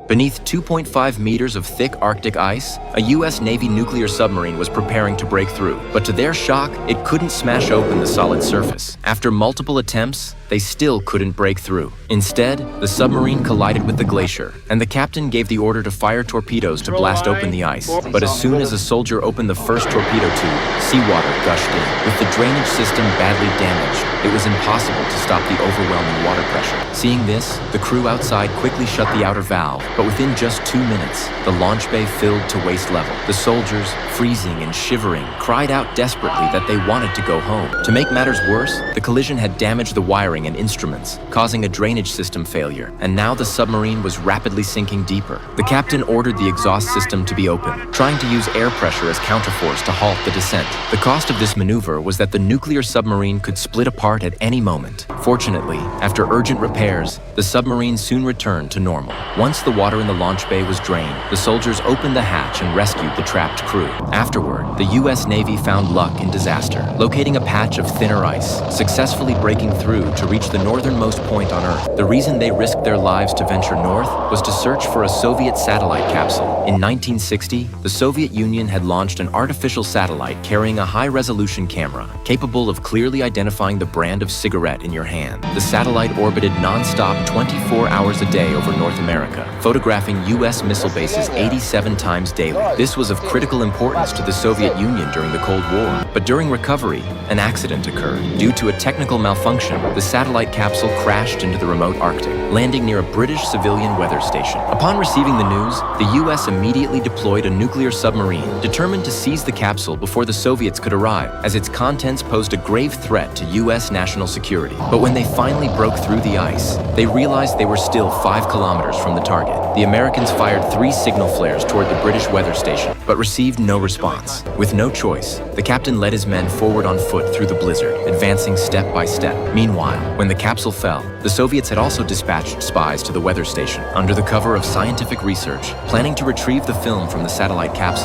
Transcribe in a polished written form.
Beneath 2.5 meters of thick Arctic ice, a U.S. Navy nuclear submarine was preparing to break through. But to their shock, it couldn't smash open the solid surface. After multiple attempts, they still couldn't break through. Instead, the submarine collided with the glacier, and the captain gave the order to fire torpedoes to blast open the ice. But as soon as a soldier opened the first torpedo tube, seawater gushed in. With the drainage system badly damaged, it was impossible to stop the overwhelming water pressure. Seeing this, the crew outside quickly shut the outer valve, but within just 2 minutes, the launch bay filled to waist level. The soldiers, freezing and shivering, cried out desperately that they wanted to go home. To make matters worse, the collision had damaged the wiring and instruments, causing a drainage system failure, and now the submarine was rapidly sinking deeper. The captain ordered the exhaust system to be opened, trying to use air pressure as counterforce to halt the descent. The cost of this maneuver was that the nuclear submarine could split apart at any moment. Fortunately, after urgent repairs, the submarine soon returned to normal. Once the water in the launch bay was drained, the soldiers opened the hatch and rescued the trapped crew. Afterward, the U.S. Navy found luck in disaster, locating a patch of thinner ice, successfully breaking through to reach the northernmost point on Earth. The reason they risked their lives to venture north was to search for a Soviet satellite capsule. In 1960, the Soviet Union had launched an artificial satellite carrying a high-resolution camera, capable of clearly identifying the brand of cigarette in your hand. The satellite orbited non-stop 24 hours a day over North America, photographing U.S. missile bases 87 times daily. This was of critical importance to the Soviet Union during the Cold War. But during recovery, an accident occurred. Due to a technical malfunction, the satellite capsule crashed into the remote Arctic, landing near a British civilian weather station. Upon receiving the news, the U.S. immediately deployed a nuclear submarine, determined to seize the capsule before the Soviets could arrive, as its contents posed a grave threat to U.S. national security. But when they finally broke through the ice, they realized they were still 5 kilometers from the target. The Americans fired 3 signal flares toward the British weather station, but received no response. With no choice, the captain led his men forward on foot through the blizzard, advancing step by step. Meanwhile, when the capsule fell, the Soviets had also dispatched spies to the weather station under the cover of scientific research, planning to retrieve the film from the satellite capsule.